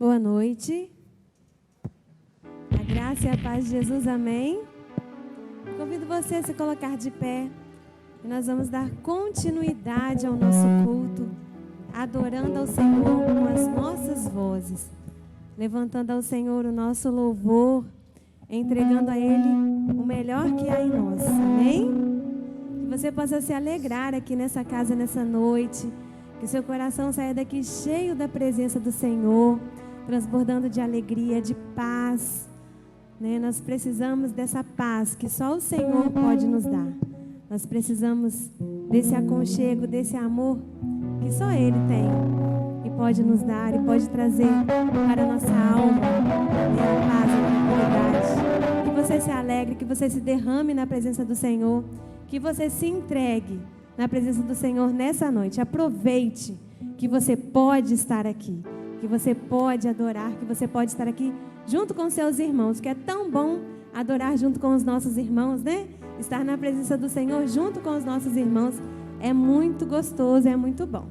Boa noite. A graça e a paz de Jesus, amém? Convido você a se colocar de pé e nós vamos dar continuidade ao nosso culto, adorando ao Senhor com as nossas vozes, levantando ao Senhor o nosso louvor, entregando a Ele o melhor que há em nós, amém? Que você possa se alegrar aqui nessa casa, nessa noite, que seu coração saia daqui cheio da presença do Senhor, transbordando de alegria, de paz, né? Nós precisamos dessa paz que só o Senhor pode nos dar. Nós precisamos desse aconchego, desse amor que só Ele tem e pode nos dar e pode trazer para a nossa alma, né, a paz, a tranquilidade. Que você se alegre, que você se derrame na presença do Senhor, que você se entregue na presença do Senhor nessa noite. Aproveite que você pode estar aqui, que você pode adorar, que você pode estar aqui junto com seus irmãos, que é tão bom adorar junto com os nossos irmãos, né? Estar na presença do Senhor junto com os nossos irmãos é muito gostoso, é muito bom.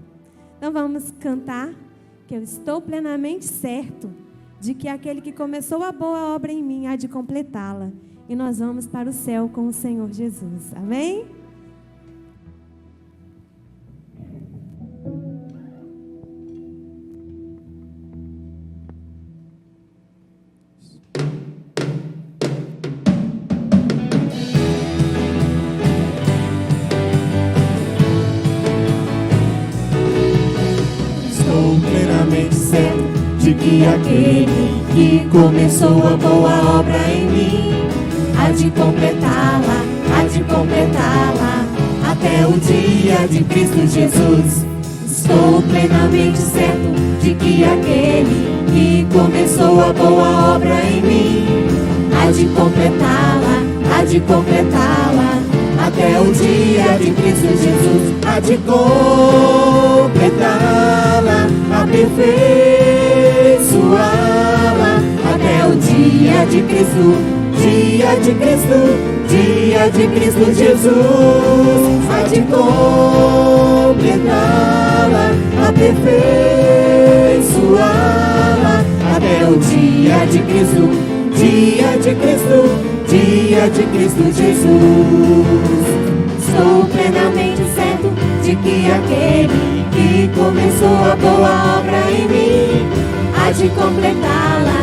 Então vamos cantar, que eu estou plenamente certo de que aquele que começou a boa obra em mim há de completá-la. E nós vamos para o céu com o Senhor Jesus. Amém? De que aquele que começou a boa obra em mim há de completá-la até o dia de Cristo Jesus. Estou plenamente certo de que aquele que começou a boa obra em mim há de completá-la até o dia de Cristo Jesus. Há de completá-la, aperfeiçoá-la até o dia de Cristo, dia de Cristo Jesus. Há de completá-la, aperfeiçoá-la até o dia de Cristo, dia de Cristo Jesus. Estou plenamente certo de que aquele que começou a boa obra em mim há de completá-la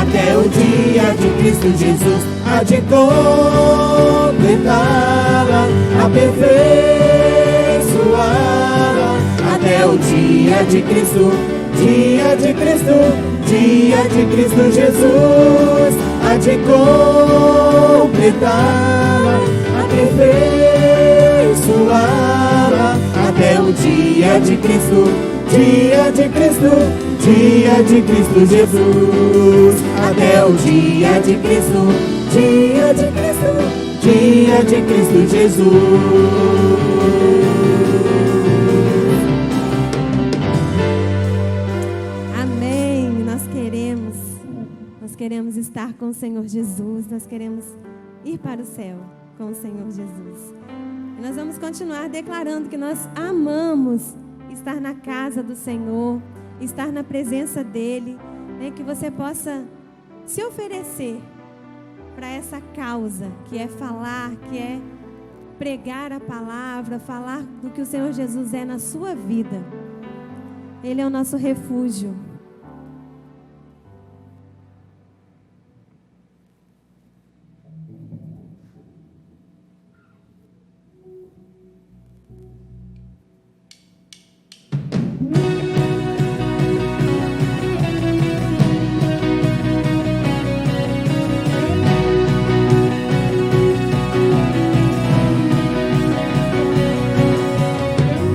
até o dia de Cristo Jesus. Há de completá-la, aperfeiçoá-la até o dia de Cristo, dia de Cristo Jesus. Há de completá-la, aperfeiçoá-la até o dia de Cristo, dia de Cristo Jesus. Até o dia de Cristo, dia de Cristo Jesus. Queremos estar com o Senhor Jesus, nós queremos ir para o céu com o Senhor Jesus. E nós vamos continuar declarando que nós amamos estar na casa do Senhor, estar na presença dEle, né? Que você possa se oferecer para essa causa, que é falar, que é pregar a palavra, falar do que o Senhor Jesus é na sua vida. Ele é o nosso refúgio.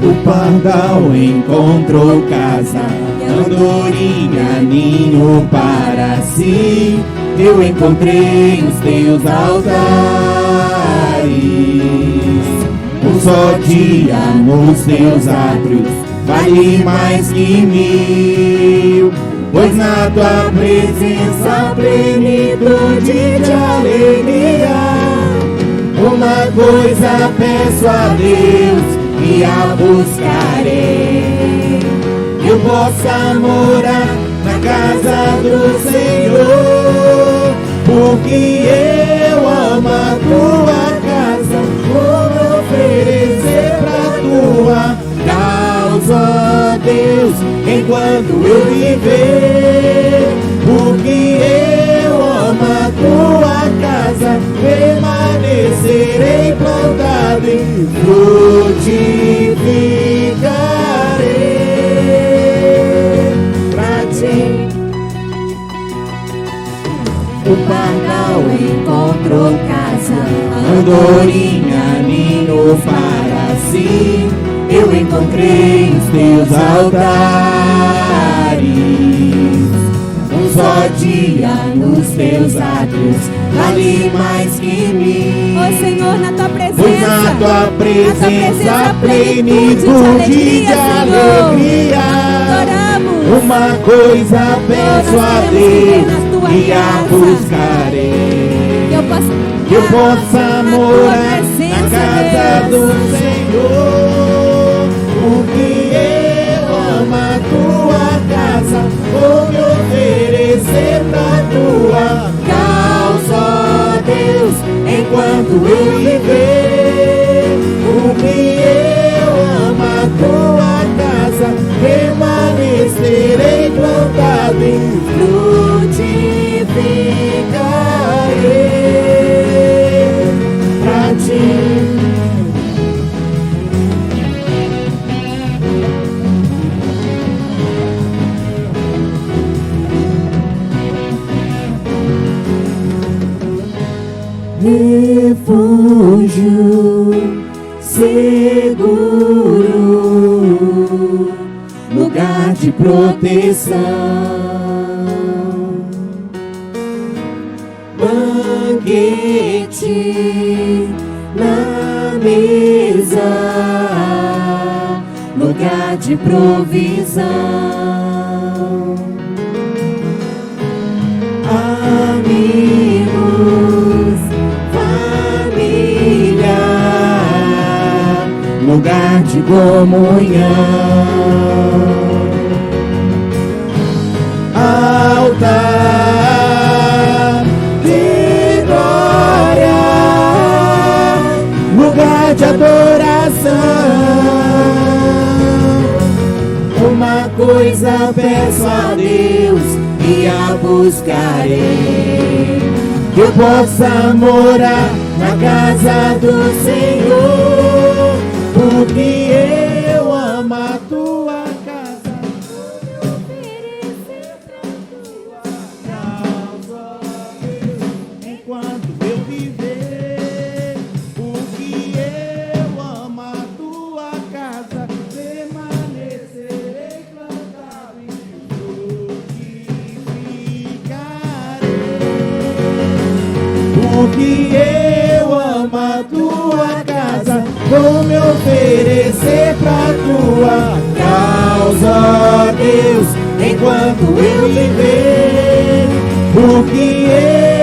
O pardal encontrou casa, andorinha, ninho para si. Eu encontrei os teus altares, um só dia nos teus átrios vale mais que 1000. Pois na tua presença plenitude de alegria. Uma coisa peço a Deus e a buscarei, eu possa morar na casa do Senhor, porque eu amo a tua casa, vou me oferecer pra tua causa, ó Deus, enquanto eu viver, porque eu amo a tua casa, permanecerei plantado e frutificarei pra ti. O pardal encontrou casa, a andorinha ninho para si. Eu encontrei os teus altares, um só dia nos teus atos vale mais que mil. Ó Senhor, na tua presença, Pois na tua presença, plenitude de alegria. Adoramos. Uma coisa peço Nós a queremos viver Deus na tua e a casa. buscarei, Que eu possa morar tua na presença, casa Deus. do Senhor, porque eu amo a tua casa, vou me oferecer pra tua causa, ó Deus, enquanto eu viver, porque eu amo a tua casa, permanecerei plantado e frutificarei pra ti. Refúgio seguro, lugar de proteção, banquete na mesa, lugar de provisão, amigos, família, lugar de comunhão, altar de glória, lugar de adoração. Uma coisa peço a Deus e a buscarei, que eu possa morar na casa do Senhor, porque eu amo a tua casa, vou me oferecer pra tua causa, enquanto eu viver, porque eu amo a tua casa, permanecerei plantado e frutificarei, porque eu amo a tua casa, vou me oferecer pra tua causa, ó Deus, enquanto eu viver, porque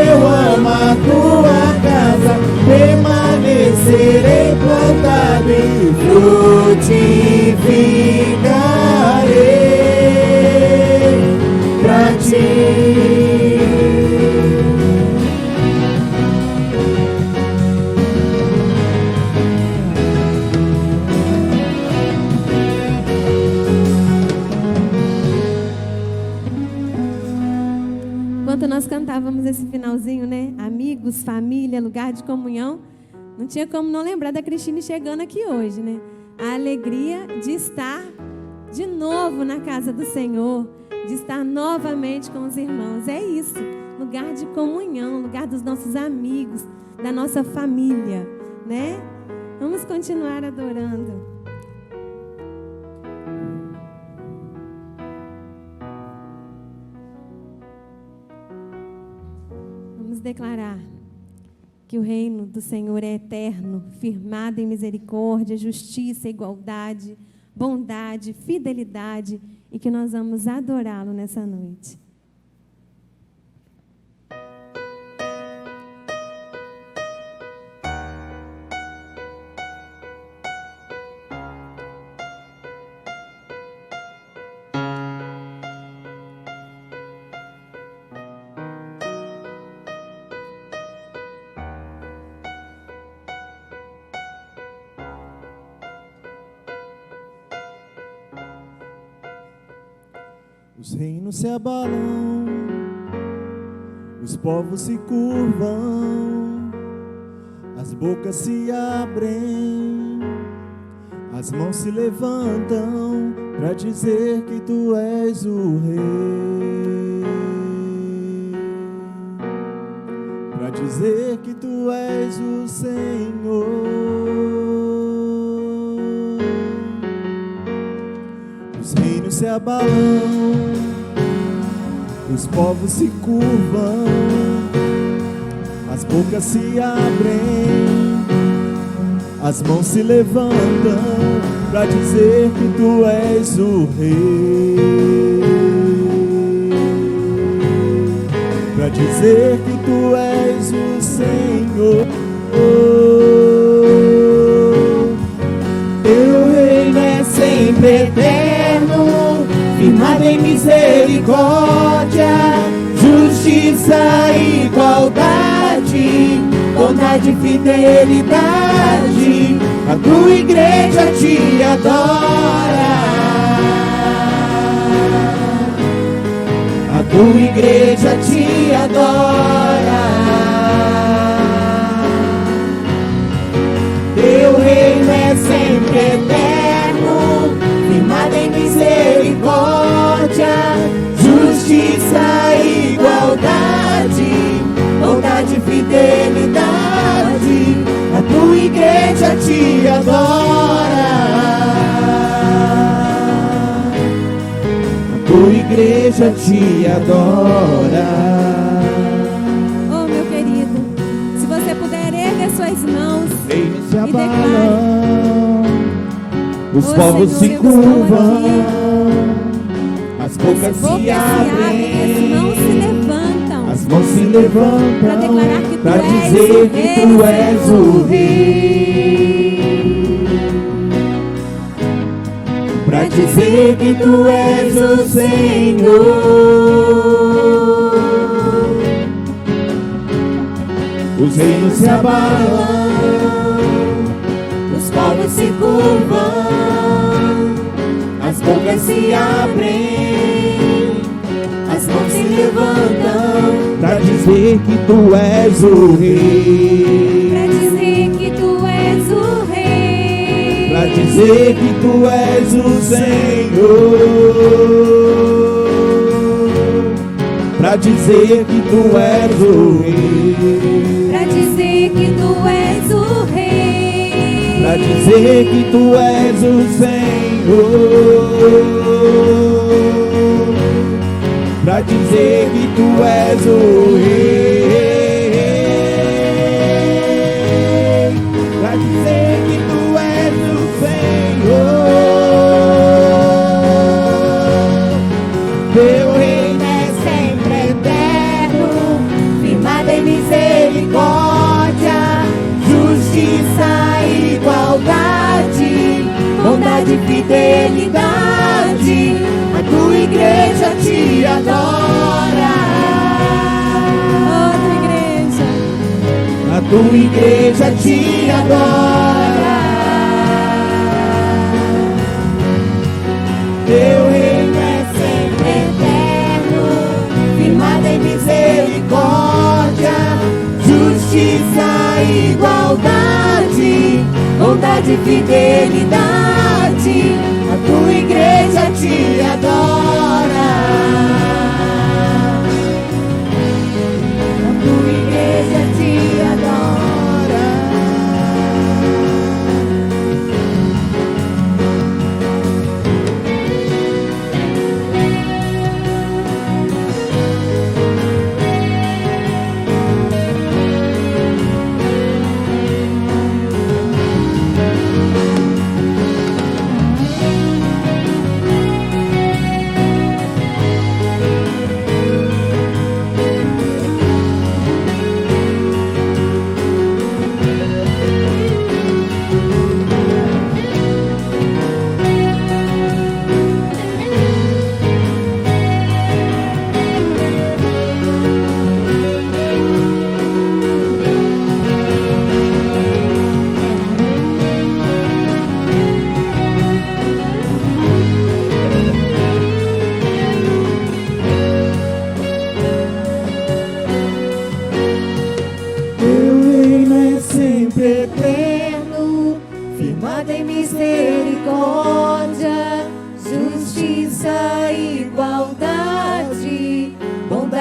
eu amo a tua casa, permanecerei plantado e frutificarei pra ti. Enquanto nós cantávamos esse finalzinho, né? Amigos, família, lugar de comunhão. Não tinha como não lembrar da Cristine chegando aqui hoje, né? A alegria de estar de novo na casa do Senhor, de estar novamente com os irmãos. É isso, lugar de comunhão, lugar dos nossos amigos, da nossa família, né? Vamos continuar adorando. Vamos declarar que o reino do Senhor é eterno, firmado em misericórdia, justiça, igualdade, bondade, fidelidade, e que nós vamos adorá-lo nessa noite. Os reinos se abalam, os povos se curvam, as bocas se abrem, as mãos se levantam para dizer que tu és o rei, para dizer que tu és o Senhor. Os reinos se abalam, os povos se curvam, as bocas se abrem, as mãos se levantam para dizer que tu és o rei, para dizer que tu és o Senhor. Teu reino é sempre eterno, firmado em misericórdia, justiça e igualdade, bondade e fidelidade. A tua igreja te adora, a tua igreja te adora. Teu reino é sempre eterno, firmado em misericórdia, justiça e igualdade, bondade e fidelidade. A tua igreja te adora, a tua igreja te adora. Oh, meu querido, se você puder erguer suas mãos Reinos se e declare: abalam, os "Ô, povos Senhor, se eu estou curvam, aqui." as bocas se As mãos se abrem, levantam as mãos se para levantam declarar que tu para és dizer o que rei, tu és o rei, para dizer que tu és o Senhor. Os reinos se abalam, os povos se curvam, as bocas se abrem, as mãos se levantam para dizer que tu és o rei, para dizer que tu és o rei, para dizer que tu és o Senhor, para dizer que tu és o rei, para dizer que tu és o rei, para dizer que tu és o Senhor, para dizer que tu és o rei, para dizer que tu és o Senhor. Teu reino é sempre eterno, firmado em misericórdia, justiça e igualdade, bondade e fidelidade. A tua igreja te adora, outra igreja. a tua igreja te adora. Teu reino é sempre eterno, firmado em misericórdia, justiça e igualdade, bondade e fidelidade. A tua igreja te adora, a tua igreja te adora.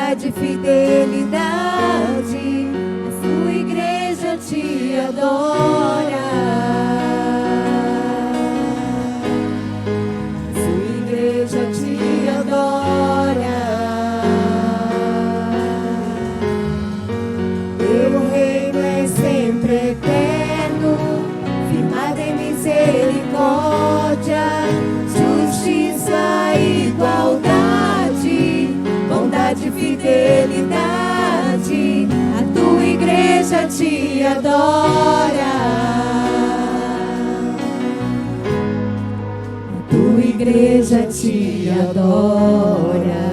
bondade e fidelidade, a sua igreja te adora. A sua igreja te adora. Teu reino é sempre eterno, firmado em misericórdia, justiça e igualdade, bondade e fidelidade, a tua igreja te adora. A tua igreja te adora.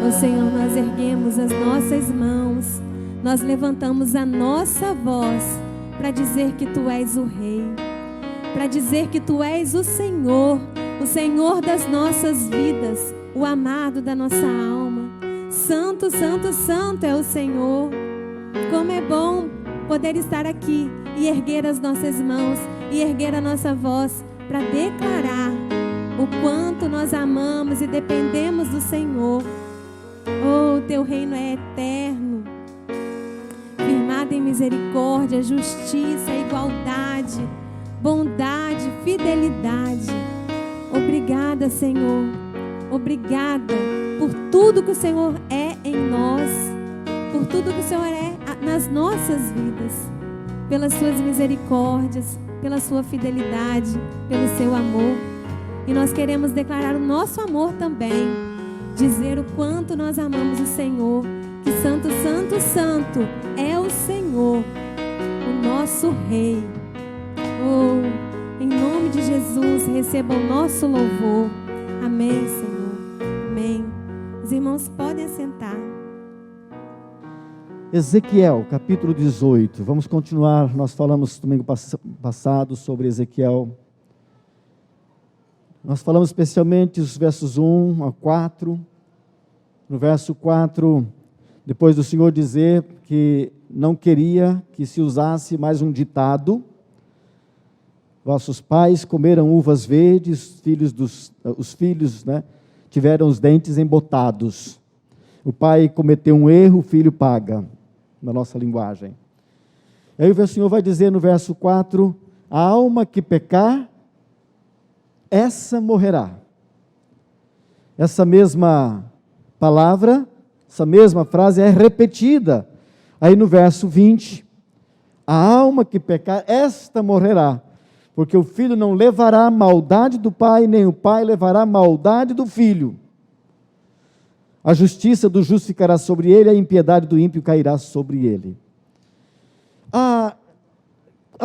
Ó Senhor, nós erguemos as nossas mãos, nós levantamos a nossa voz para dizer que Tu és o Rei, para dizer que Tu és o Senhor das nossas vidas, o amado da nossa alma. Santo, santo, santo é o Senhor. Como é bom poder estar aqui e erguer as nossas mãos e erguer a nossa voz para declarar o quanto nós amamos e dependemos do Senhor. Oh, Teu reino é eterno, firmado em misericórdia, justiça, igualdade, bondade, fidelidade. Obrigada, Senhor. Obrigada por tudo que o Senhor é em nós, por tudo que o Senhor é nas nossas vidas, pelas suas misericórdias, pela sua fidelidade, pelo seu amor. E nós queremos declarar o nosso amor também, dizer o quanto nós amamos o Senhor, que santo, santo, santo é o Senhor, o nosso Rei. Oh, em nome de Jesus, receba o nosso louvor. Amém, Senhor. Amém. Os irmãos podem assentar. Ezequiel, capítulo 18. Vamos continuar. Nós falamos domingo passado sobre Ezequiel. Nós falamos especialmente os versos 1 a 4. No verso 4, depois do Senhor dizer que não queria que se usasse mais um ditado: vossos pais comeram uvas verdes, os filhos tiveram os dentes embotados. O pai cometeu um erro, o filho paga, na nossa linguagem. E aí o Senhor vai dizer no verso 4, a alma que pecar, essa morrerá. Essa mesma palavra, essa mesma frase é repetida aí no verso 20, a alma que pecar, esta morrerá. Porque o filho não levará a maldade do pai, nem o pai levará a maldade do filho. A justiça do justo ficará sobre ele, a impiedade do ímpio cairá sobre ele. A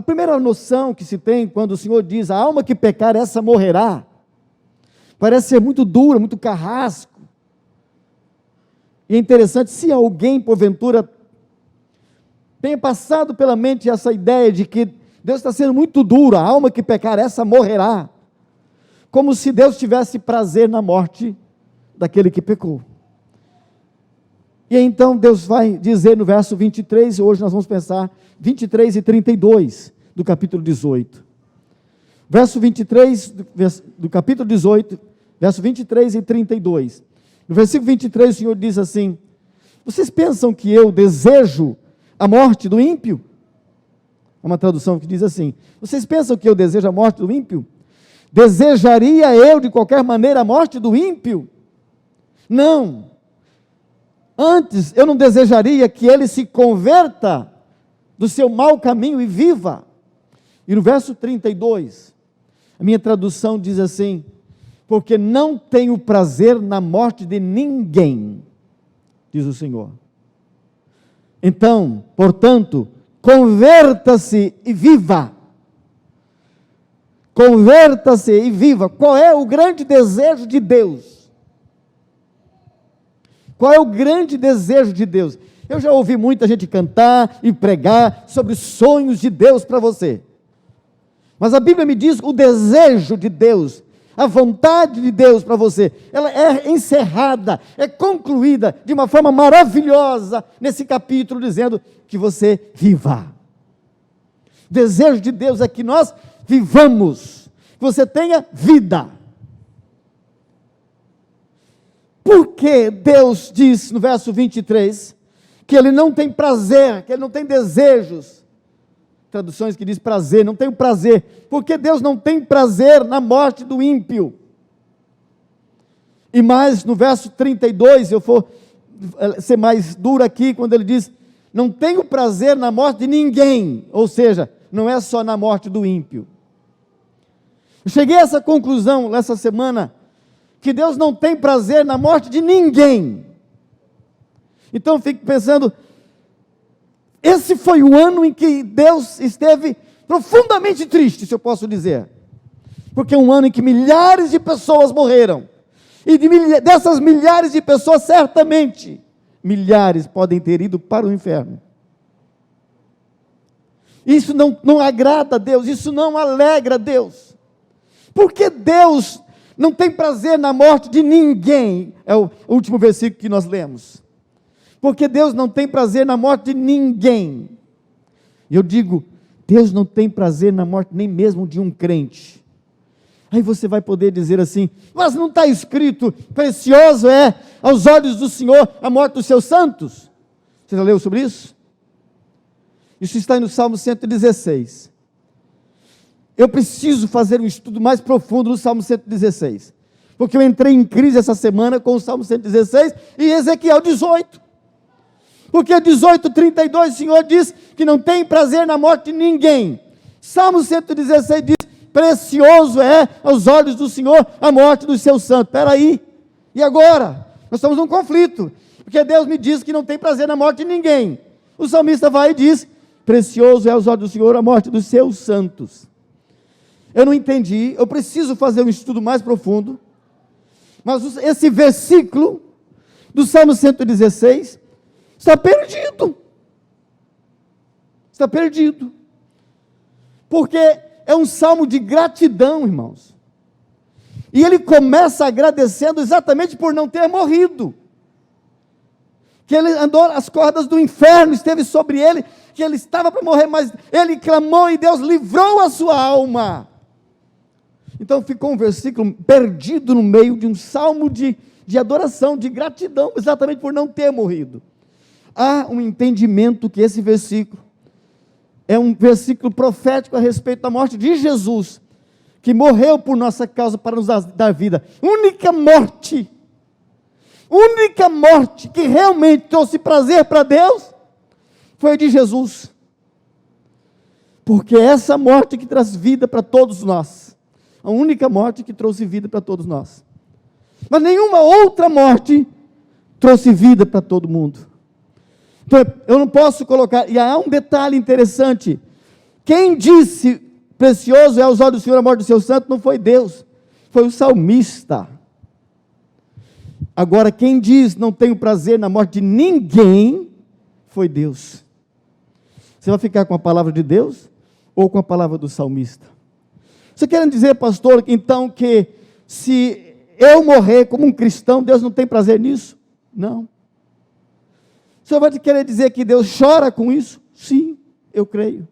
primeira noção que se tem quando o Senhor diz, a alma que pecar, essa morrerá, parece ser muito dura, muito carrasco. E é interessante, se alguém, porventura, tenha passado pela mente essa ideia de que Deus está sendo muito duro, a alma que pecar, essa morrerá. Como se Deus tivesse prazer na morte daquele que pecou. E então Deus vai dizer no verso 23, hoje nós vamos pensar 23 e 32 do capítulo 18. Verso 23 do capítulo 18, verso 23 e 32. No versículo 23 o Senhor diz assim, vocês pensam que eu desejo a morte do ímpio? É uma tradução que diz assim, vocês pensam que eu desejo a morte do ímpio? Desejaria eu de qualquer maneira a morte do ímpio? Não. Antes, eu não desejaria que ele se converta do seu mau caminho e viva. E no verso 32, a minha tradução diz assim, porque não tenho prazer na morte de ninguém, diz o Senhor. Então, portanto, converta-se e viva. Converta-se e viva. Qual é o grande desejo de Deus? Qual é o grande desejo de Deus? Eu já ouvi muita gente cantar e pregar sobre sonhos de Deus para você. Mas a Bíblia me diz o desejo de Deus, a vontade de Deus para você, ela é encerrada, é concluída de uma forma maravilhosa nesse capítulo, dizendo que você viva. O desejo de Deus é que nós vivamos, que você tenha vida. por que Deus diz no verso 23 que Ele não tem prazer, que Ele não tem desejos? Traduções que diz prazer, não tem o prazer. Por que Deus não tem prazer na morte do ímpio? E mais, no verso 32, eu vou ser mais duro aqui, quando ele diz, não tenho prazer na morte de ninguém, ou seja, não é só na morte do ímpio. Eu cheguei a essa conclusão nessa semana, que Deus não tem prazer na morte de ninguém. Então eu fico pensando, esse foi o ano em que Deus esteve profundamente triste, se eu posso dizer, porque é um ano em que milhares de pessoas morreram, e dessas milhares de pessoas, certamente, milhares podem ter ido para o inferno. Isso não agrada a Deus, isso não alegra a Deus, porque Deus não tem prazer na morte de ninguém, é o último versículo que nós lemos, porque Deus não tem prazer na morte de ninguém. E eu digo, Deus não tem prazer na morte nem mesmo de um crente. Aí você vai poder dizer assim, mas não está escrito, precioso é aos olhos do Senhor a morte dos seus santos? Você já leu sobre isso? Isso está no Salmo 116. Eu preciso fazer um estudo mais profundo no Salmo 116, porque eu entrei em crise essa semana com o Salmo 116 e Ezequiel 18, porque 18:32 o Senhor diz que não tem prazer na morte de ninguém. Salmo 116 diz, precioso é aos olhos do Senhor a morte dos seus santos. Espera aí, e agora? Nós estamos num conflito, porque Deus me diz que não tem prazer na morte de ninguém. O salmista vai e diz, precioso é aos olhos do Senhor a morte dos seus santos. Eu não entendi, eu preciso fazer um estudo mais profundo, mas esse versículo do Salmo 116 está perdido. Está perdido. Porque é um salmo de gratidão, irmãos. E ele começa agradecendo exatamente por não ter morrido. Que ele andou, as cordas do inferno esteve sobre ele, que ele estava para morrer, mas ele clamou e Deus livrou a sua alma. Então ficou um versículo perdido no meio de um salmo de adoração, de gratidão, exatamente por não ter morrido. Há um entendimento que esse versículo é um versículo profético a respeito da morte de Jesus, que morreu por nossa causa para nos dar vida. Única morte que realmente trouxe prazer para Deus, foi a de Jesus. Porque é essa morte que traz vida para todos nós. A única morte que trouxe vida para todos nós. Mas nenhuma outra morte trouxe vida para todo mundo. Então, eu não posso colocar, e há um detalhe interessante, quem disse, precioso é aos olhos do Senhor a morte do seu santo, não foi Deus, foi o salmista. Agora, quem diz, não tenho prazer na morte de ninguém, foi Deus. Você vai ficar com a palavra de Deus, ou com a palavra do salmista? Você quer dizer, pastor, então, que se eu morrer como um cristão, Deus não tem prazer nisso? Não. O senhor vai querer dizer que Deus chora com isso? Sim, eu creio.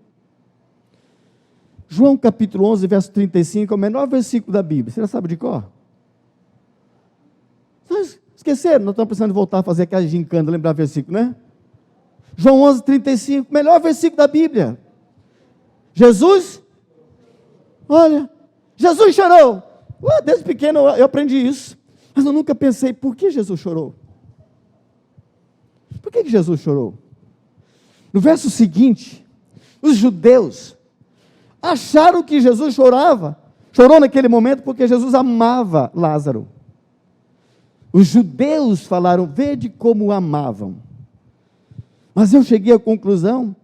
João capítulo 11, verso 35, é o menor versículo da Bíblia. Você já sabe de cor? Vocês esqueceram? Nós estamos precisando voltar a fazer aquela gincana, lembrar o versículo, né? João 11, 35, melhor versículo da Bíblia. Jesus, olha, Jesus chorou. Desde pequeno eu aprendi isso, mas eu nunca pensei, por que Jesus chorou? Por que Jesus chorou? No verso seguinte, os judeus acharam que Jesus chorou naquele momento porque Jesus amava Lázaro. Os judeus falaram, vede como o amavam. Mas eu cheguei à conclusão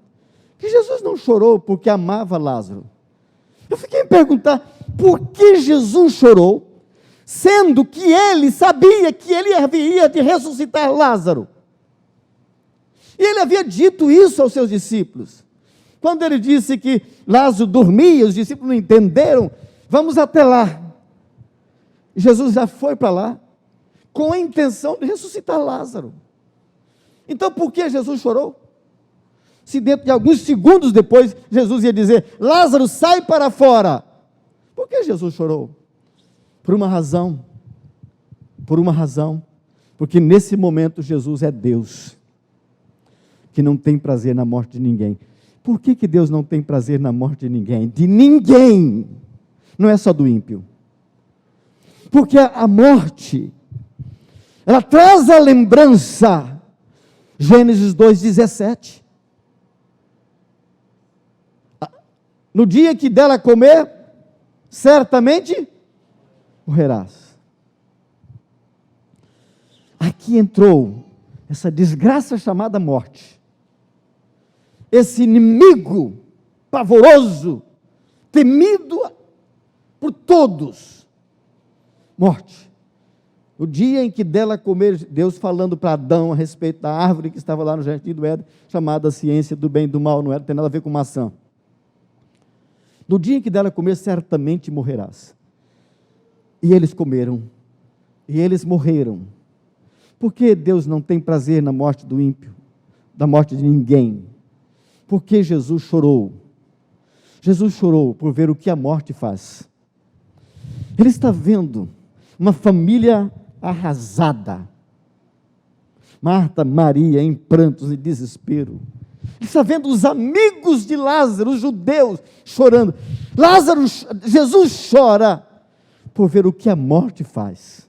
que Jesus não chorou porque amava Lázaro. Eu fiquei a perguntar, por que Jesus chorou, sendo que ele sabia que ele havia de ressuscitar Lázaro? E ele havia dito isso aos seus discípulos. Quando ele disse que Lázaro dormia, os discípulos não entenderam, vamos até lá. Jesus já foi para lá, com a intenção de ressuscitar Lázaro. Então por que Jesus chorou? Se dentro de alguns segundos depois, Jesus ia dizer, Lázaro, sai para fora. Por que Jesus chorou? Por uma razão. Porque nesse momento Jesus é Deus, que não tem prazer na morte de ninguém. Por que Deus não tem prazer na morte de ninguém? De ninguém! Não é só do ímpio. Porque a morte, ela traz a lembrança, Gênesis 2,17. No dia que dela comer, certamente morrerás. Aqui entrou essa desgraça chamada morte. Esse inimigo pavoroso, temido por todos. Morte. O dia em que dela comer, Deus falando para Adão a respeito da árvore que estava lá no jardim do Éden, chamada ciência do bem e do mal, não tem nada a ver com maçã. No dia em que dela comer, certamente morrerás. E eles comeram, e eles morreram. Por que Deus não tem prazer na morte do ímpio, da morte de ninguém? Porque Jesus chorou. Jesus chorou por ver o que a morte faz. Ele está vendo uma família arrasada. Marta, Maria, em prantos e desespero. Ele está vendo os amigos de Lázaro, os judeus, chorando. Jesus chora por ver o que a morte faz.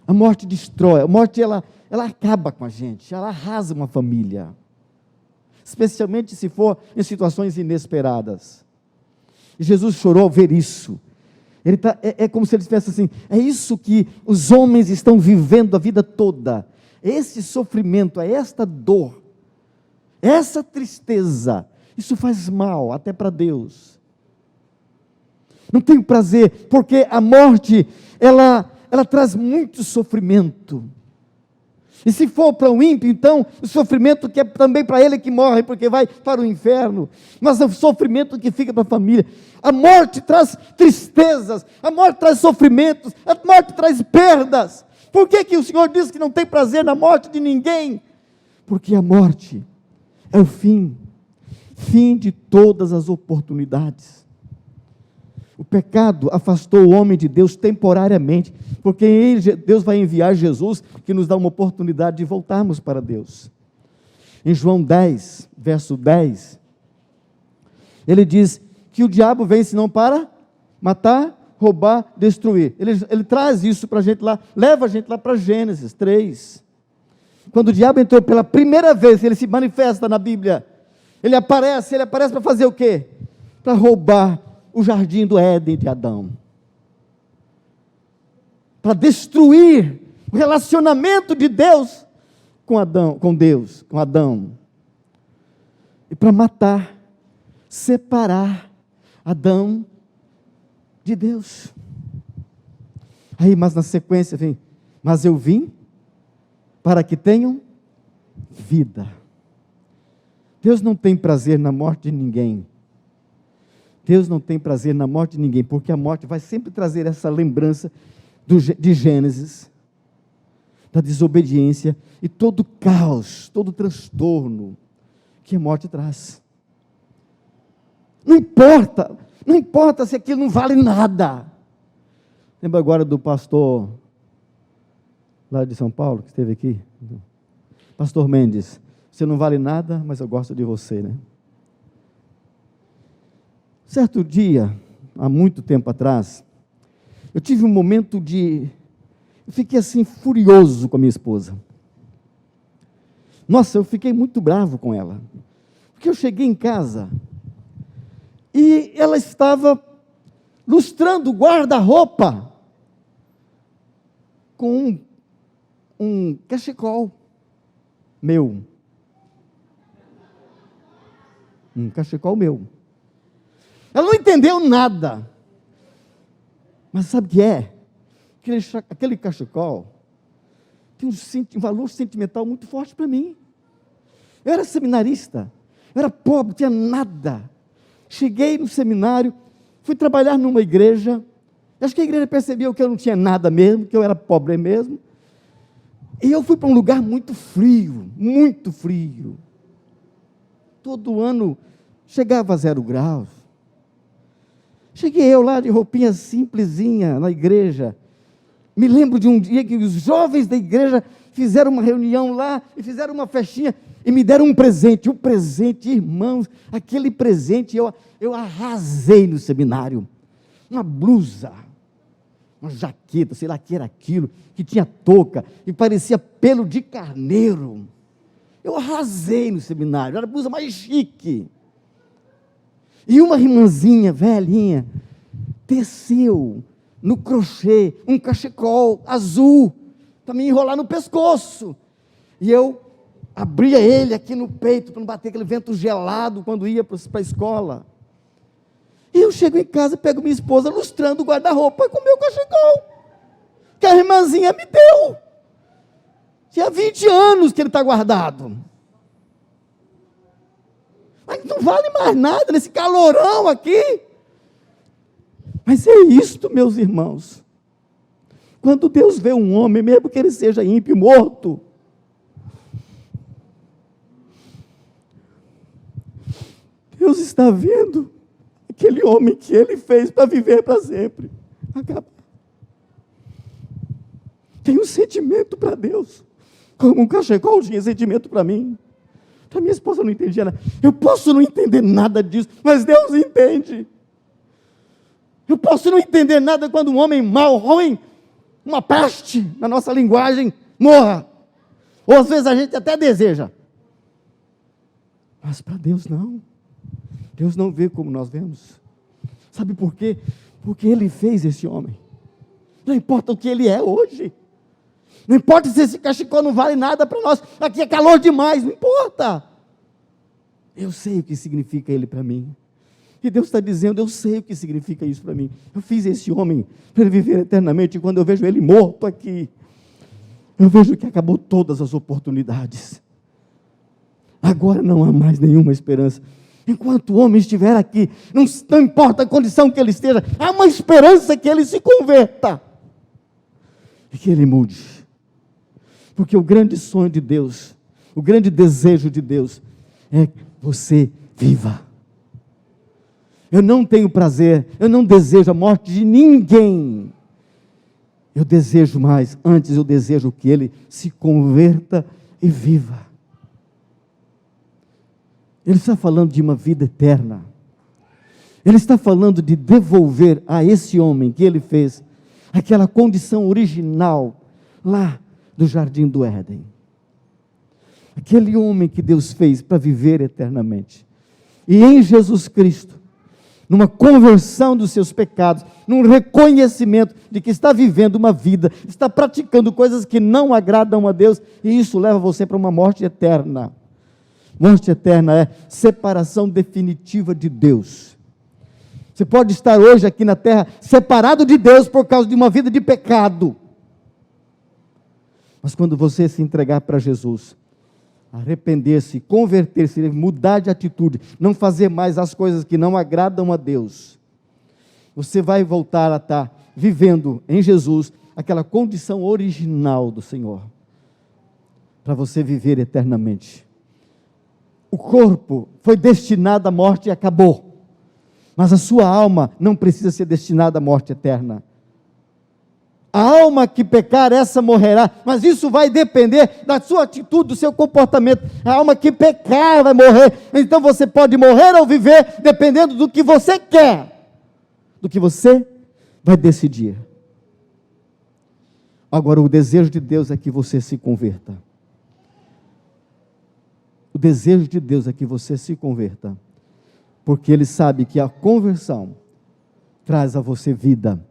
A morte destrói, a morte ela acaba com a gente, ela arrasa uma família. Especialmente se for em situações inesperadas. E Jesus chorou ao ver isso. É como se ele estivesse assim, é isso que os homens estão vivendo a vida toda. Esse sofrimento, esta dor, essa tristeza, isso faz mal até para Deus. Não tenho prazer, porque a morte, ela traz muito sofrimento. E se for para o ímpio, então, o sofrimento que é também para ele que morre, porque vai para o inferno. Mas é o sofrimento que fica para a família. A morte traz tristezas, a morte traz sofrimentos, a morte traz perdas. Por que o Senhor diz que não tem prazer na morte de ninguém? Porque a morte é o fim de todas as oportunidades. O pecado afastou o homem de Deus temporariamente, porque Deus vai enviar Jesus, que nos dá uma oportunidade de voltarmos para Deus. Em João 10, verso 10, ele diz que o diabo vem senão para matar, roubar, destruir. Ele traz isso para a gente lá, leva a gente lá para Gênesis 3. Quando o diabo entrou pela primeira vez, ele se manifesta na Bíblia. Ele aparece para fazer o quê? Para roubar o jardim do Éden de Adão. Para destruir o relacionamento de Deus com Adão. E para matar, separar Adão de Deus. Aí, mas na sequência vem, mas eu vim para que tenham vida. Deus não tem prazer na morte de ninguém. Deus não tem prazer na morte de ninguém, porque a morte vai sempre trazer essa lembrança de Gênesis, da desobediência e todo o caos, todo o transtorno que a morte traz. Não importa se aquilo não vale nada. Lembra agora do pastor lá de São Paulo, que esteve aqui? Pastor Mendes, você não vale nada, mas eu gosto de você, né? Certo dia, há muito tempo atrás, eu tive um momento eu fiquei assim furioso com a minha esposa. Nossa, eu fiquei muito bravo com ela. Porque eu cheguei em casa e ela estava lustrando o guarda-roupa com um cachecol meu. Um cachecol meu. Ela não entendeu nada. Mas sabe o que é? Aquele cachecol tem um valor sentimental muito forte para mim. Eu era seminarista, eu era pobre, não tinha nada. Cheguei no seminário, fui trabalhar numa igreja. Acho que a igreja percebeu que eu não tinha nada mesmo, que eu era pobre mesmo. E eu fui para um lugar muito frio, muito frio. Todo ano chegava a 0 graus. Cheguei eu lá de roupinha simplesinha na igreja, Me lembro de um dia que os jovens da igreja fizeram uma reunião lá e fizeram uma festinha e me deram um presente. O presente, irmãos, aquele presente eu arrasei no seminário. Uma blusa, uma jaqueta, sei lá o que era aquilo, que tinha touca e parecia pelo de carneiro. Eu arrasei no seminário, era a blusa mais chique. E uma irmãzinha velhinha teceu no crochê um cachecol azul para me enrolar no pescoço. E eu abria ele aqui no peito para não bater aquele vento gelado quando ia para a escola. E eu chego em casa, pego minha esposa lustrando o guarda-roupa com o meu cachecol, que a irmãzinha me deu. Tinha 20 anos que ele está guardado. Mas não vale mais nada nesse calorão aqui. Mas é isto, meus irmãos. Quando Deus vê um homem, mesmo que ele seja ímpio, morto, Deus está vendo aquele homem que ele fez para viver para sempre. Acaba. Tem um sentimento para Deus, como um cachecol tinha sentimento para mim. A minha esposa não entendia nada. Eu posso não entender nada disso, mas Deus entende. Eu posso não entender nada quando um homem mau, ruim, uma peste, na nossa linguagem, morra. Ou às vezes a gente até deseja. Mas para Deus não. Deus não vê como nós vemos. Sabe por quê? Porque Ele fez esse homem. Não importa o que ele é hoje. Não importa se esse cachecol não vale nada para nós. Aqui é calor demais, não importa. Eu sei o que significa ele para mim. E Deus está dizendo, eu sei o que significa isso para mim. Eu fiz esse homem para ele viver eternamente. E quando eu vejo ele morto aqui, eu vejo que acabou todas as oportunidades. Agora não há mais nenhuma esperança. Enquanto o homem estiver aqui, não importa a condição que ele esteja, há uma esperança que ele se converta. E que ele mude. Porque o grande sonho de Deus, o grande desejo de Deus, é que você viva. Eu não tenho prazer, eu não desejo a morte de ninguém. Eu desejo mais, antes eu desejo que ele se converta e viva. Ele está falando de uma vida eterna. Ele está falando de devolver a esse homem que ele fez aquela condição original lá do Jardim do Éden. Aquele homem que Deus fez para viver eternamente. E em Jesus Cristo, numa conversão dos seus pecados, num reconhecimento de que está vivendo uma vida, está praticando coisas que não agradam a Deus, e isso leva você para uma morte eterna. Morte eterna é separação definitiva de Deus. Você pode estar hoje aqui na terra separado de Deus por causa de uma vida de pecado. Mas quando você se entregar para Jesus, arrepender-se, converter-se, mudar de atitude, não fazer mais as coisas que não agradam a Deus, você vai voltar a estar vivendo em Jesus aquela condição original do Senhor, para você viver eternamente. O corpo foi destinado à morte e acabou, mas a sua alma não precisa ser destinada à morte eterna. A alma que pecar, essa morrerá, mas isso vai depender da sua atitude, do seu comportamento. A alma que pecar vai morrer, então você pode morrer ou viver, dependendo do que você quer, do que você vai decidir. Agora, o desejo de Deus é que você se converta. O desejo de Deus é que você se converta, porque Ele sabe que a conversão traz a você vida.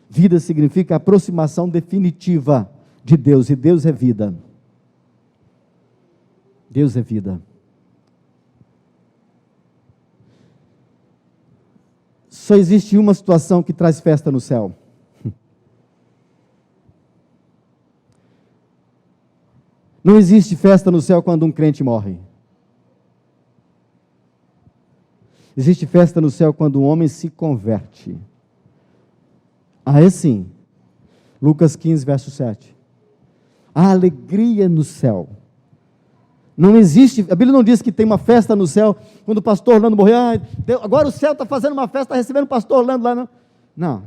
Vida significa aproximação definitiva de Deus, e Deus é vida. Deus é vida. Só existe uma situação que traz festa no céu. Não existe festa no céu quando um crente morre. Existe festa no céu quando um homem se converte. Aí sim, Lucas 15, verso 7. A alegria no céu. Não existe, a Bíblia não diz que tem uma festa no céu, quando o pastor Orlando morreu, agora o céu está fazendo uma festa, está recebendo o pastor Orlando lá. Não.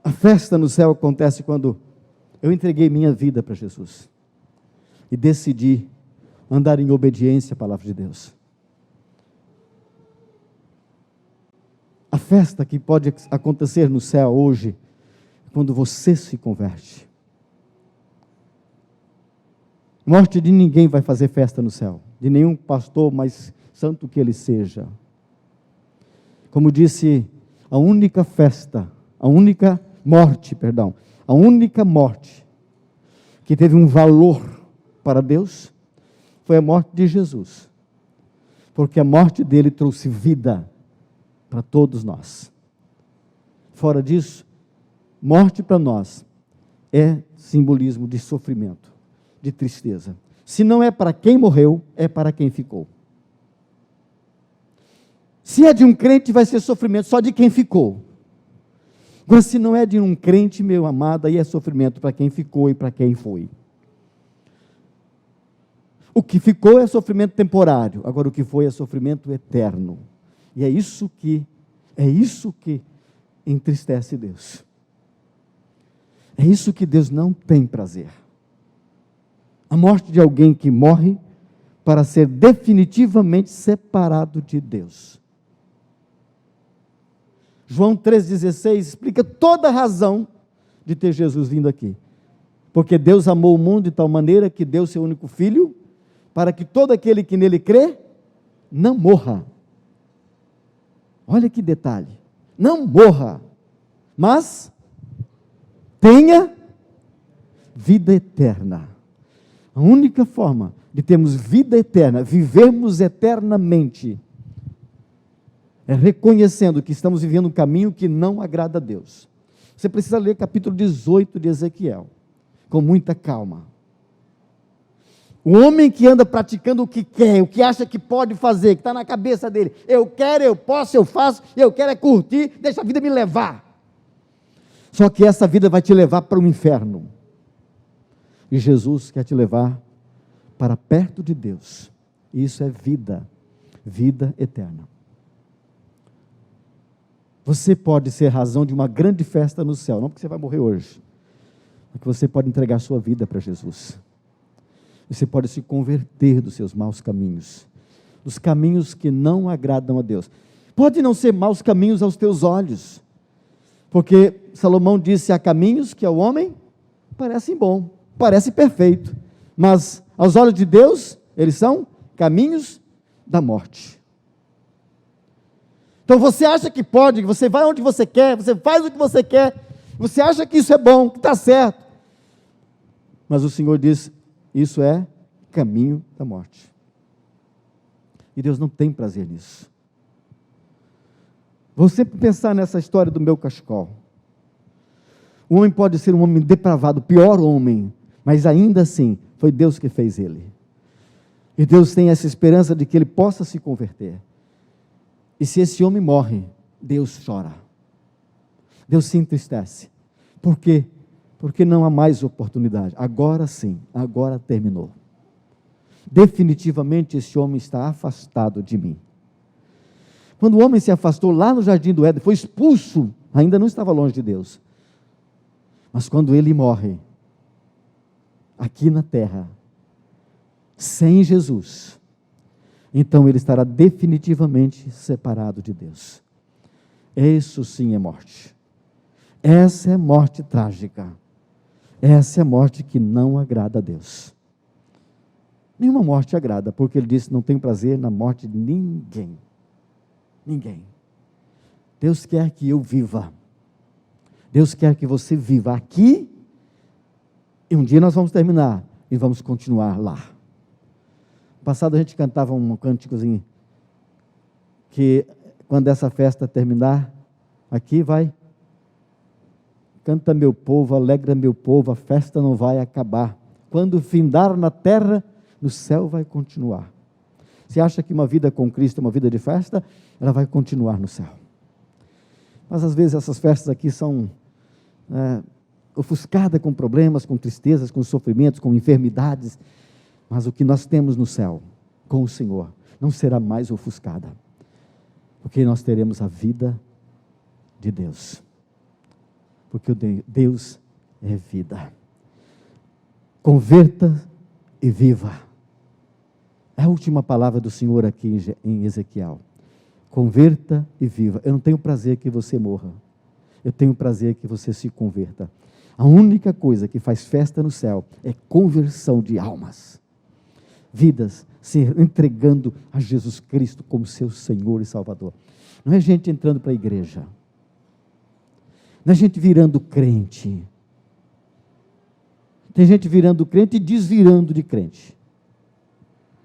A festa no céu acontece quando eu entreguei minha vida para Jesus e decidi andar em obediência à palavra de Deus. A festa que pode acontecer no céu hoje é quando você se converte. Morte de ninguém vai fazer festa no céu, de nenhum pastor, mais santo que ele seja. Como disse, a única morte que teve um valor para Deus foi a morte de Jesus, porque a morte dele trouxe vida para todos nós. Fora disso, morte para nós é simbolismo de sofrimento, de tristeza. Se não é para quem morreu, é para quem ficou. Se é de um crente, vai ser sofrimento só de quem ficou. Agora, se não é de um crente, meu amado, aí é sofrimento para quem ficou e para quem foi. O que ficou é sofrimento temporário, agora o que foi é sofrimento eterno. E é isso que entristece Deus. É isso que Deus não tem prazer. A morte de alguém que morre para ser definitivamente separado de Deus. João 3,16 explica toda a razão de ter Jesus vindo aqui. Porque Deus amou o mundo de tal maneira que deu seu único filho, para que todo aquele que nele crê, não morra. Olha que detalhe. Não morra, mas tenha vida eterna. A única forma de termos vida eterna, vivermos eternamente, é reconhecendo que estamos vivendo um caminho que não agrada a Deus. Você precisa ler capítulo 18 de Ezequiel, com muita calma. O homem que anda praticando o que quer, o que acha que pode fazer, que está na cabeça dele, eu quero, eu posso, eu faço, eu quero é curtir, deixa a vida me levar. Só que essa vida vai te levar para o inferno. E Jesus quer te levar para perto de Deus. Isso é vida, vida eterna. Você pode ser razão de uma grande festa no céu, não porque você vai morrer hoje, mas que você pode entregar sua vida para Jesus. Você pode se converter dos seus maus caminhos, dos caminhos que não agradam a Deus. Pode não ser maus caminhos aos teus olhos, porque Salomão disse: há caminhos que ao homem parecem bom, parece perfeito, mas aos olhos de Deus, eles são caminhos da morte. Então você acha que pode, que você vai onde você quer, você faz o que você quer, você acha que isso é bom, que está certo, mas o Senhor diz: isso é caminho da morte. E Deus não tem prazer nisso. Vou sempre pensar nessa história do meu cachecol. O homem pode ser um homem depravado, pior homem, mas ainda assim, foi Deus que fez ele. E Deus tem essa esperança de que ele possa se converter. E se esse homem morre, Deus chora. Deus se entristece. Por quê? Porque não há mais oportunidade. Agora sim, agora terminou. Definitivamente esse homem está afastado de mim. Quando o homem se afastou lá no jardim do Éden, foi expulso, ainda não estava longe de Deus. Mas quando ele morre, aqui na terra, sem Jesus, então ele estará definitivamente separado de Deus. Isso sim é morte. Essa é morte trágica. Essa é a morte que não agrada a Deus. Nenhuma morte agrada, porque ele disse: não tenho prazer na morte de ninguém. Ninguém. Deus quer que eu viva. Deus quer que você viva aqui, e um dia nós vamos terminar, e vamos continuar lá. No passado a gente cantava um cânticozinho, que quando essa festa terminar, aqui vai: canta meu povo, alegra meu povo, a festa não vai acabar. Quando findar na terra, no céu vai continuar. Você acha que uma vida com Cristo é uma vida de festa? Ela vai continuar no céu. Mas às vezes essas festas aqui são ofuscadas com problemas, com tristezas, com sofrimentos, com enfermidades. Mas o que nós temos no céu, com o Senhor, não será mais ofuscada. Porque nós teremos a vida de Deus. porque Deus é vida. Converta e viva. É a última palavra do Senhor aqui em Ezequiel. Converta e viva. Eu não tenho prazer que você morra. Eu tenho prazer que você se converta. A única coisa que faz festa no céu é conversão de almas. Vidas se entregando a Jesus Cristo como seu Senhor e Salvador. Não é gente entrando para a igreja. Não é gente virando crente. Tem gente virando crente e desvirando de crente.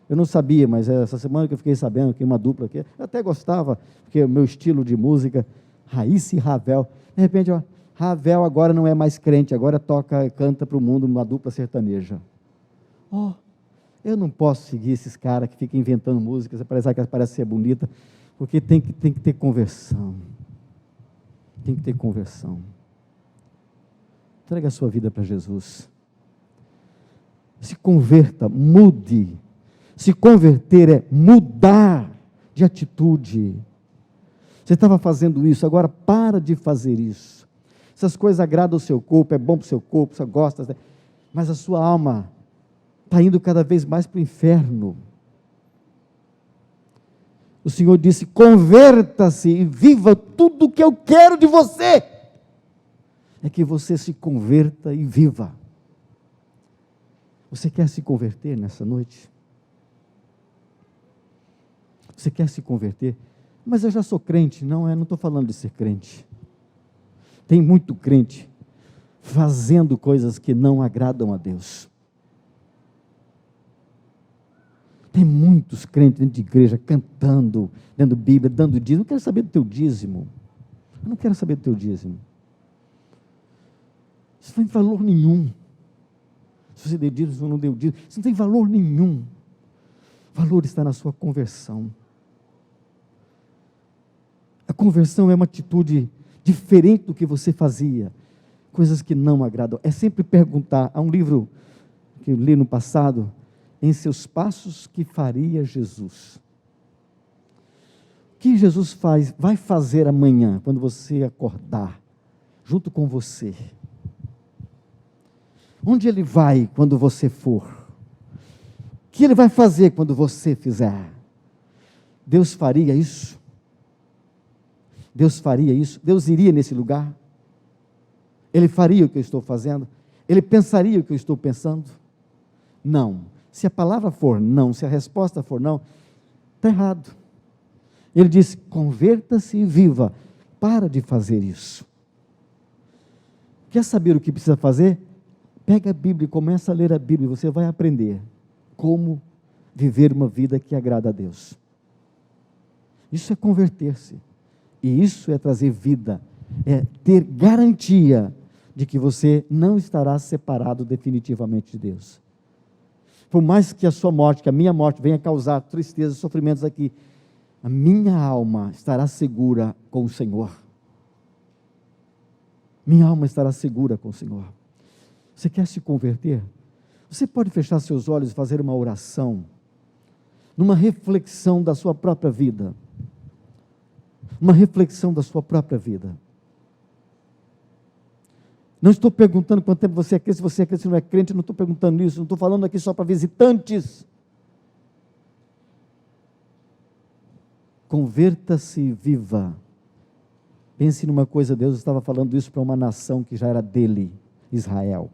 Eu não sabia, mas essa semana que eu fiquei sabendo que uma dupla aqui, eu até gostava, porque o meu estilo de música, Raíssa e Ravel, de repente, ó, Ravel agora não é mais crente, agora canta para o mundo uma dupla sertaneja. Eu não posso seguir esses caras que ficam inventando músicas, parece ser bonita, porque tem que ter conversão. Tem que ter conversão. Entrega a sua vida para Jesus. Se converta, mude. Se converter é mudar de atitude. Você estava fazendo isso, agora para de fazer isso. Essas coisas agradam o seu corpo, é bom para o seu corpo, você gosta, mas a sua alma está indo cada vez mais para o inferno. O Senhor disse: converta-se e viva tudo o que eu quero de você. É que você se converta e viva. Você quer se converter nessa noite? Você quer se converter? Mas eu já sou crente. Não estou falando de ser crente. Tem muito crente fazendo coisas que não agradam a Deus. Tem muitos crentes dentro de igreja cantando, lendo Bíblia, dando dízimo. Eu não quero saber do teu dízimo. Eu não quero saber do teu dízimo. Isso não tem valor nenhum. Se você deu dízimo ou não deu dízimo, isso não tem valor nenhum. O valor está na sua conversão. A conversão é uma atitude diferente do que você fazia, coisas que não agradam. É sempre perguntar. Há um livro que eu li no passado, Em Seus Passos, que faria Jesus. O que Jesus vai fazer amanhã, quando você acordar, junto com você? Onde Ele vai quando você for? O que Ele vai fazer quando você fizer? Deus faria isso? Deus faria isso? Deus iria nesse lugar? Ele faria o que eu estou fazendo? Ele pensaria o que eu estou pensando? Não. Se a palavra for não, se a resposta for não, está errado. Ele disse: converta-se e viva. Para de fazer isso. Quer saber o que precisa fazer? Pega a Bíblia e começa a ler a Bíblia. Você vai aprender como viver uma vida que agrada a Deus. Isso é converter-se. E isso é trazer vida. É ter garantia de que você não estará separado definitivamente de Deus. Por mais que a sua morte, que a minha morte venha causar tristeza e sofrimentos aqui, a minha alma estará segura com o Senhor. Minha alma estará segura com o Senhor. Você quer se converter? Você pode fechar seus olhos e fazer uma oração, numa reflexão da sua própria vida. Uma reflexão da sua própria vida. Não estou perguntando quanto tempo você é crente, se você é crente, se não é crente, não estou perguntando isso, não estou falando aqui só para visitantes. Converta-se e viva. Pense numa coisa, Deus estava falando isso para uma nação que já era dele, Israel.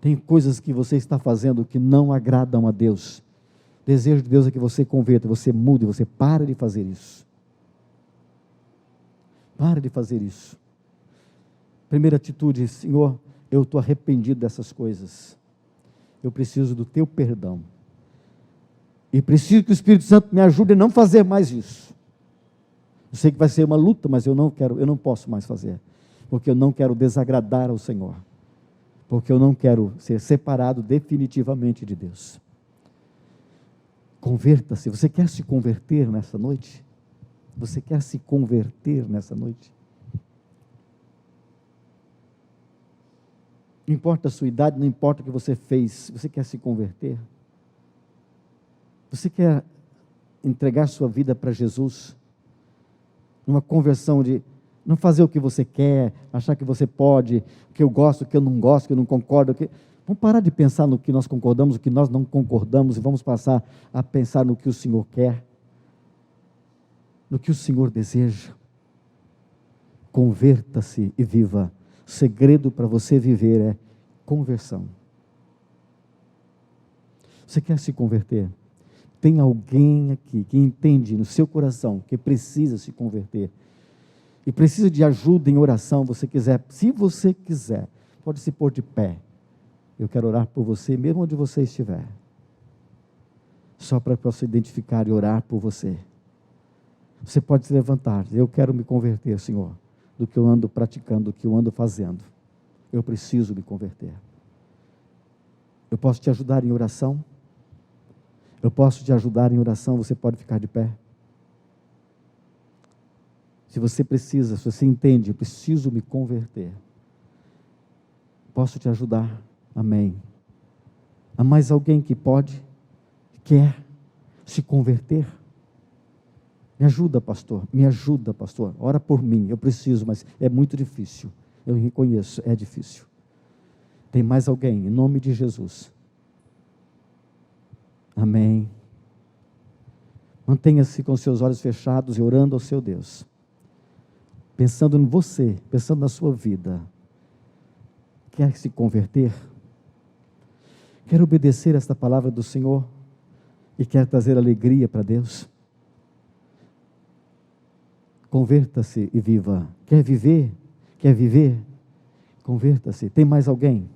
Tem coisas que você está fazendo que não agradam a Deus. O desejo de Deus é que você converta, você mude, você pare de fazer isso. Pare de fazer isso. Primeira atitude: Senhor, eu estou arrependido dessas coisas. Eu preciso do teu perdão. E preciso que o Espírito Santo me ajude a não fazer mais isso. Eu sei que vai ser uma luta, mas eu não posso mais fazer. Porque eu não quero desagradar ao Senhor. Porque eu não quero ser separado definitivamente de Deus. Converta-se. Você quer se converter nessa noite? Você quer se converter nessa noite? Não importa a sua idade, não importa o que você fez, você quer se converter? Você quer entregar sua vida para Jesus? Numa conversão de Não fazer o que você quer, achar que você pode, o que eu gosto, o que eu não gosto, o que eu não concordo. Vamos parar de pensar no que nós concordamos, o que nós não concordamos, e vamos passar a pensar no que o Senhor quer, no que o Senhor deseja. Converta-se e viva. O segredo para você viver é conversão. Você quer se converter? Tem alguém aqui que entende no seu coração que precisa se converter e precisa de ajuda em oração? Se você quiser, pode se pôr de pé. Eu quero orar por você, mesmo onde você estiver. Só para você identificar e orar por você. Você pode se levantar. Eu quero me converter, Senhor, do que eu ando praticando, do que eu ando fazendo. Eu preciso me converter. Eu posso te ajudar em oração? Eu posso te ajudar em oração, você pode ficar de pé. Se você precisa, se você entende, eu preciso me converter. Posso te ajudar? Amém. Há mais alguém que pode, quer se converter? Me ajuda, pastor, ora por mim, eu preciso, mas é muito difícil. Eu reconheço, é difícil. Tem mais alguém, em nome de Jesus? Amém. Mantenha-se com seus olhos fechados e orando ao seu Deus. Pensando em você, pensando na sua vida. Quer se converter? Quer obedecer esta palavra do Senhor? E quer trazer alegria para Deus? Converta-se e viva. Quer viver? Quer viver? Converta-se. Tem mais alguém?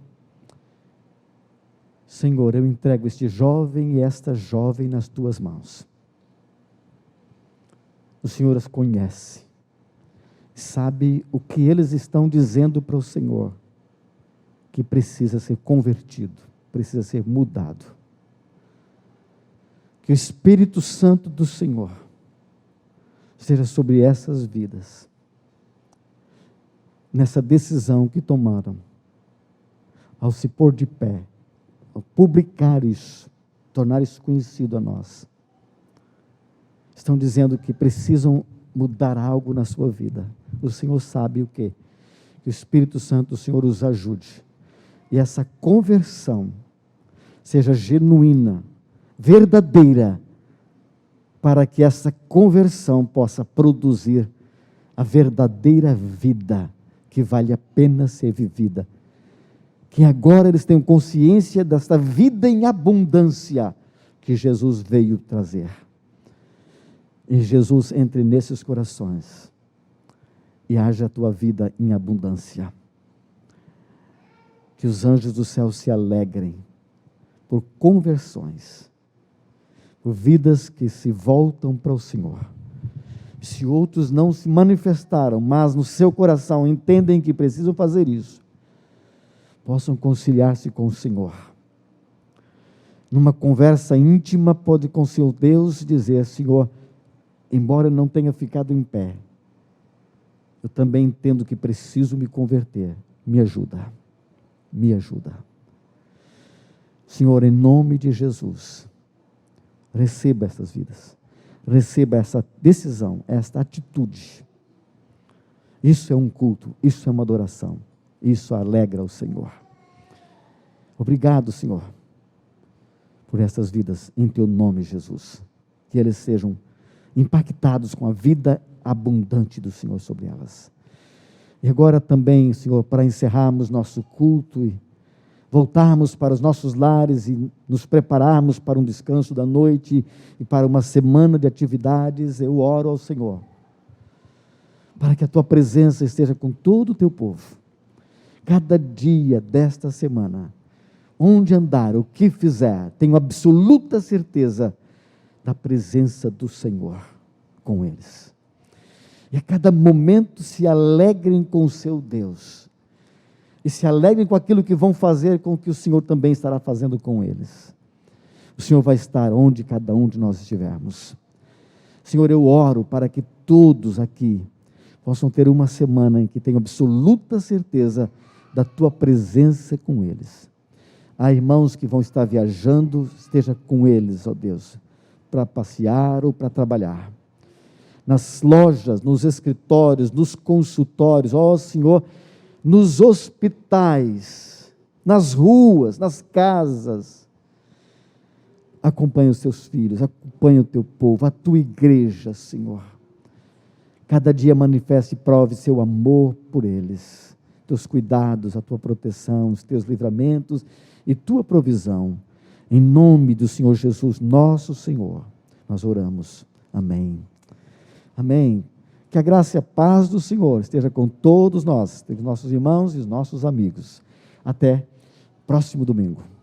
Senhor, eu entrego este jovem e esta jovem nas tuas mãos. O Senhor as conhece, sabe o que eles estão dizendo para o Senhor, que precisa ser convertido, precisa ser mudado. Que o Espírito Santo do Senhor seja sobre essas vidas, nessa decisão que tomaram, ao se pôr de pé, ao publicar isso, tornar isso conhecido a nós. Estão dizendo que precisam mudar algo na sua vida. O Senhor sabe o quê? Que o Espírito Santo do Senhor os ajude. E essa conversão seja genuína, verdadeira, para que essa conversão possa produzir a verdadeira vida que vale a pena ser vivida. Que agora eles tenham consciência desta vida em abundância que Jesus veio trazer. E Jesus entre nesses corações e haja a tua vida em abundância. Que os anjos do céu se alegrem por conversões, por vidas que se voltam para o Senhor. Se outros não se manifestaram, mas no seu coração entendem que precisam fazer isso, possam conciliar-se com o Senhor. Numa conversa íntima, pode com seu Deus dizer: Senhor, embora eu não tenha ficado em pé, eu também entendo que preciso me converter. Me ajuda, me ajuda. Senhor, em nome de Jesus, receba essas vidas, receba essa decisão, esta atitude. Isso é um culto, isso é uma adoração. Isso alegra o Senhor. Obrigado, Senhor, por essas vidas, em teu nome, Jesus. Que eles sejam impactados com a vida abundante do Senhor sobre elas. E agora também, Senhor, para encerrarmos nosso culto e voltarmos para os nossos lares e nos prepararmos para um descanso da noite e para uma semana de atividades, eu oro ao Senhor, para que a tua presença esteja com todo o teu povo. Cada dia desta semana, onde andar, o que fizer, tenho absoluta certeza da presença do Senhor com eles. E a cada momento se alegrem com o seu Deus. E se alegrem com aquilo que vão fazer, com o que o Senhor também estará fazendo com eles. O Senhor vai estar onde cada um de nós estivermos. Senhor, eu oro para que todos aqui possam ter uma semana em que tenham absoluta certeza da tua presença com eles. Há irmãos que vão estar viajando, esteja com eles, ó Deus, para passear ou para trabalhar. nas lojas, nos escritórios, nos consultórios, ó Senhor, nos hospitais, nas ruas, nas casas. Acompanha os teus filhos, acompanha o teu povo, a tua igreja, Senhor. Cada dia manifeste e prove seu amor por eles, teus cuidados, a tua proteção, os teus livramentos e tua provisão. Em nome do Senhor Jesus, nosso Senhor, nós oramos. Amém. Amém. Que a graça e a paz do Senhor esteja com todos nós, os nossos irmãos e os nossos amigos. Até próximo domingo.